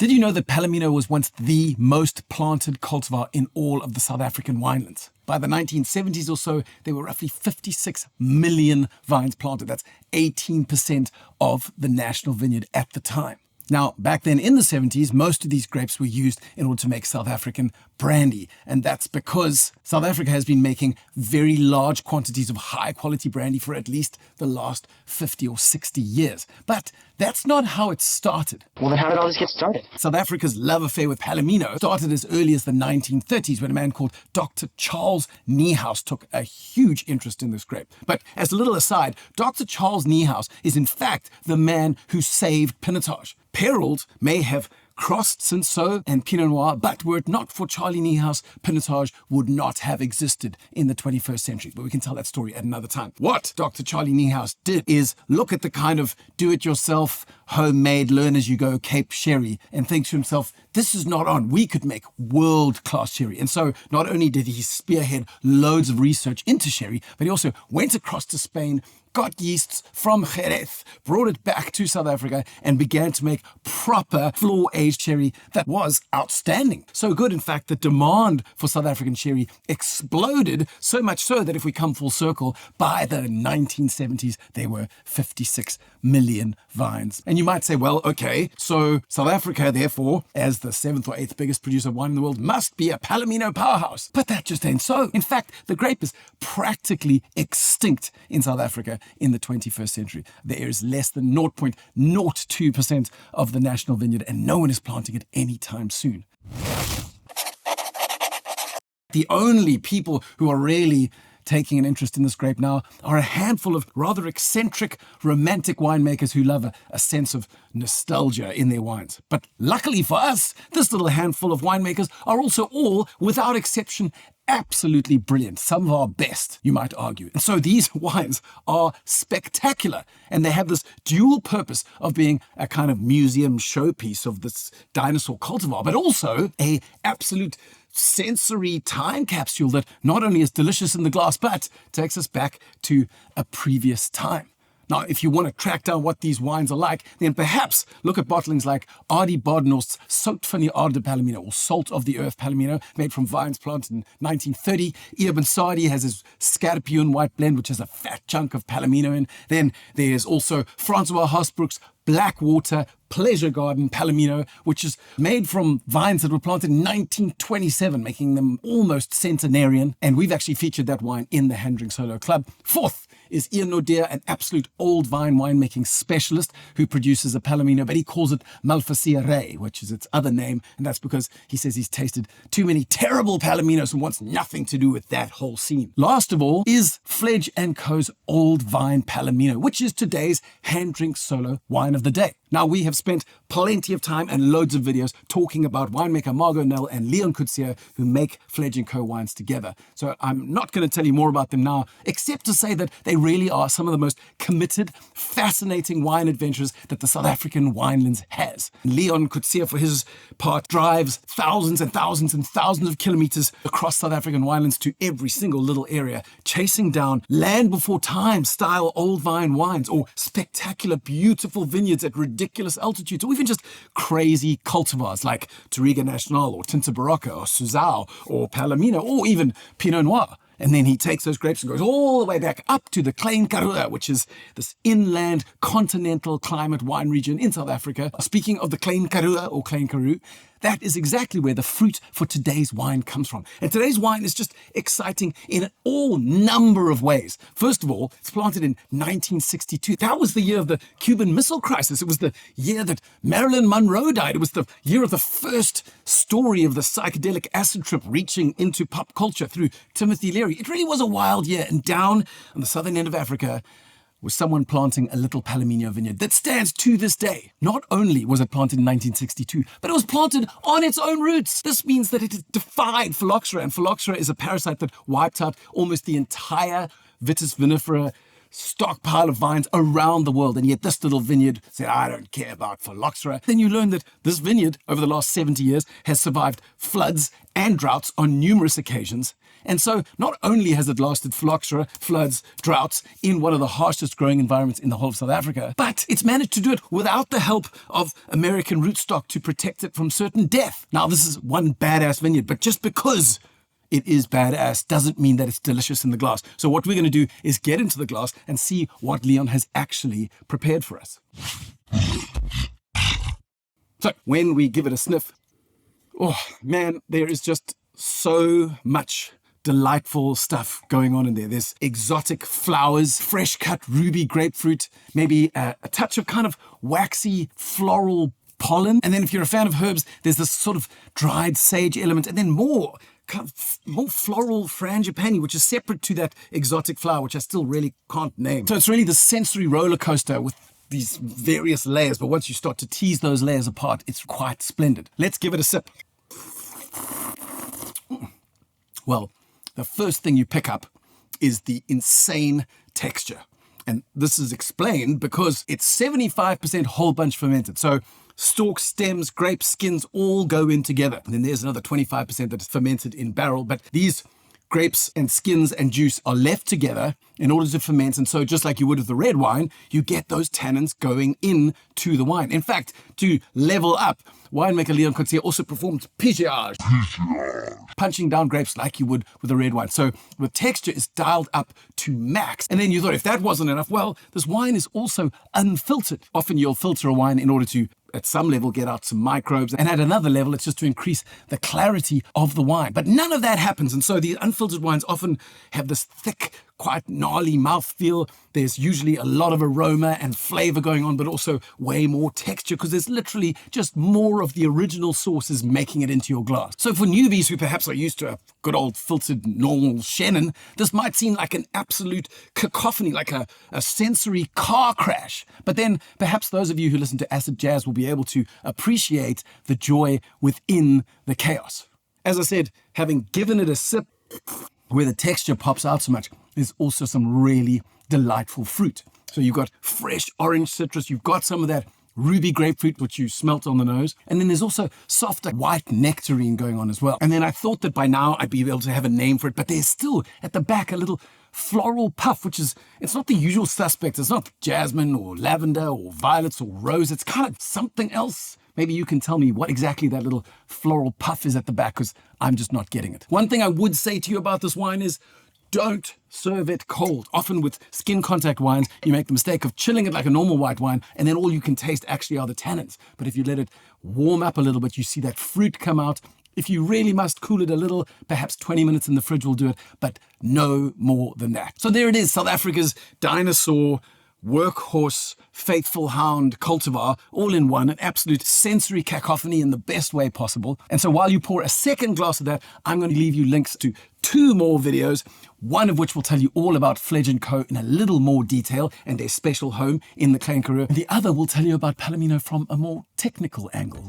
Did you know that Palomino was once the most planted cultivar in all of the South African winelands? By the 1970s or so, there were roughly 56 million vines planted. That's 18% of the national vineyard at the time. Now, back then in the 70s, most of these grapes were used in order to make South African brandy. And that's because South Africa has been making very large quantities of high quality brandy for at least the last 50 or 60 years. But that's not how it started. Well, then how did all this get started? South Africa's love affair with Palomino started as early as the 1930s when a man called Dr. Charles Niehaus took a huge interest in this grape. But as a little aside, Dr. Charles Niehaus is in fact the man who saved Pinotage. Perrault may have crossed Cinsault and Pinot Noir, but were it not for Charlie Niehaus, Pinotage would not have existed in the 21st century. But we can tell that story at another time. What Dr. Charlie Niehaus did is look at the kind of do-it-yourself, homemade, learn-as-you-go Cape sherry and think to himself, this is not on. We could make world-class sherry. And so not only did he spearhead loads of research into sherry, but he also went across to Spain, got yeasts from Jerez, brought it back to South Africa, and began to make proper floor-aged sherry that was outstanding. So good, in fact, that demand for South African sherry exploded, so much so that if we come full circle, by the 1970s, there were 56 million vines. And you might say, well, okay, so South Africa, therefore, as the 7th or 8th biggest producer of wine in the world, must be a Palomino powerhouse. But that just ain't so. In fact, the grape is practically extinct in South Africa in the 21st century. There is less than 0.02% of the national vineyard, and no one is planting it anytime soon. The only people who are really taking an interest in this grape now are a handful of rather eccentric, romantic winemakers who love a sense of nostalgia in their wines. But luckily for us, this little handful of winemakers are also all, without exception, absolutely brilliant. Some of our best, you might argue. And so these wines are spectacular, and they have this dual purpose of being a kind of museum showpiece of this dinosaur cultivar, but also a absolute sensory time capsule that not only is delicious in the glass, but takes us back to a previous time. Now, if you want to track down what these wines are like, then perhaps look at bottlings like Adi Bodnor's Sout van die Aarde Palomino, or Salt of the Earth Palomino, made from vines planted in 1930. Ian Sadi has his Scarpion white blend, which has a fat chunk of Palomino in. Then there's also Francois Hasbrook's Blackwater Pleasure Garden Palomino, which is made from vines that were planted in 1927, making them almost centenarian. And we've actually featured that wine in the Hand Drink Solo Club. Fourth is Ian Nodeer, an absolute old vine winemaking specialist who produces a Palomino, but he calls it Malvasia, which is its other name, and that's because he says he's tasted too many terrible Palominos and wants nothing to do with that whole scene. Last of all is Fledge & Co.'s Old Vine Palomino, which is today's Hand Drink Solo Wine of the Day. Now, we have spent plenty of time and loads of videos talking about winemaker Margot Nell and Leon Coetzee, who make Fledge & Co. wines together. So I'm not going to tell you more about them now, except to say that they really are some of the most committed, fascinating wine adventures that the South African winelands has. Leon Coetzee, for his part, drives thousands and thousands and thousands of kilometers across South African winelands to every single little area, chasing down land before time style old vine wines, or spectacular, beautiful vineyards at ridiculous altitudes, or even just crazy cultivars like Touriga Nacional or Tinta Barocca or Suzao or Palomino or even Pinot Noir. And then he takes those grapes and goes all the way back up to the Klein Karoo, which is this inland continental climate wine region in South Africa. Speaking of the Klein Karoo or Klein Karoo, that is exactly where the fruit for today's wine comes from. And today's wine is just exciting in all number of ways. First of all, it's planted in 1962. That was the year of the Cuban Missile Crisis. It was the year that Marilyn Monroe died. It was the year of the first story of the psychedelic acid trip reaching into pop culture through Timothy Leary. It really was a wild year. And down on the southern end of Africa was someone planting a little Palomino vineyard that stands to this day. Not only was it planted in 1962, but it was planted on its own roots. This means that it has defied phylloxera, and phylloxera is a parasite that wiped out almost the entire Vitis vinifera stockpile of vines around the world, and yet this little vineyard said, I don't care about phylloxera. Then you learn that this vineyard, over the last 70 years, has survived floods and droughts on numerous occasions. And so not only has it lasted phylloxera, floods, droughts in one of the harshest growing environments in the whole of South Africa, but it's managed to do it without the help of American rootstock to protect it from certain death. Now, this is one badass vineyard, but just because it is badass doesn't mean that it's delicious in the glass. So what we're going to do is get into the glass and see what Leon has actually prepared for us. So when we give it a sniff, oh man, there is just so much delightful stuff going on in there. There's exotic flowers, fresh cut ruby grapefruit, maybe a touch of kind of waxy floral pollen. And then if you're a fan of herbs, there's this sort of dried sage element, and then more floral frangipani, which is separate to that exotic flower, which I still really can't name. So it's really the sensory roller coaster with these various layers, but once you start to tease those layers apart, it's quite splendid. Let's give it a sip. Well, the first thing you pick up is the insane texture. And this is explained because it's 75% whole bunch fermented. So stalks, stems, grapes, skins all go in together. And then there's another 25% that is fermented in barrel. But these grapes and skins and juice are left together in order to ferment. And so just like you would with the red wine, you get those tannins going into the wine. In fact, to level up, winemaker Leon Coetzee also performed pigeage, punching down grapes like you would with a red wine. So the texture is dialed up to max. And then you thought, if that wasn't enough, well, this wine is also unfiltered. Often you'll filter a wine in order to, at some level, get out some microbes. And at another level, it's just to increase the clarity of the wine. But none of that happens. And so these unfiltered wines often have this thick, quite gnarly mouthfeel. There's usually a lot of aroma and flavor going on, but also way more texture because there's literally just more of the original sauces making it into your glass. So for newbies who perhaps are used to a good old filtered normal Shannon, this might seem like an absolute cacophony, like a sensory car crash. But then perhaps those of you who listen to acid jazz will be able to appreciate the joy within the chaos. As I said, having given it a sip, where the texture pops out so much, there's also some really delightful fruit. So you've got fresh orange citrus, you've got some of that ruby grapefruit, which you smelt on the nose. And then there's also softer white nectarine going on as well. And then I thought that by now I'd be able to have a name for it, but there's still at the back a little floral puff, which is, it's not the usual suspect. It's not jasmine or lavender or violets or rose. It's kind of something else. Maybe you can tell me what exactly that little floral puff is at the back, because I'm just not getting it. One thing I would say to you about this wine is don't serve it cold. Often with skin contact wines, you make the mistake of chilling it like a normal white wine, and then all you can taste actually are the tannins. But if you let it warm up a little bit, you see that fruit come out. If you really must cool it a little, perhaps 20 minutes in the fridge will do it, but no more than that. So there it is, South Africa's dinosaur, workhorse, faithful hound cultivar, all in one, an absolute sensory cacophony in the best way possible. And so while you pour a second glass of that, I'm going to leave you links to 2 more videos, one of which will tell you all about Fledge & Co. in a little more detail and their special home in the Klein Karoo. And the other will tell you about Palomino from a more technical angle.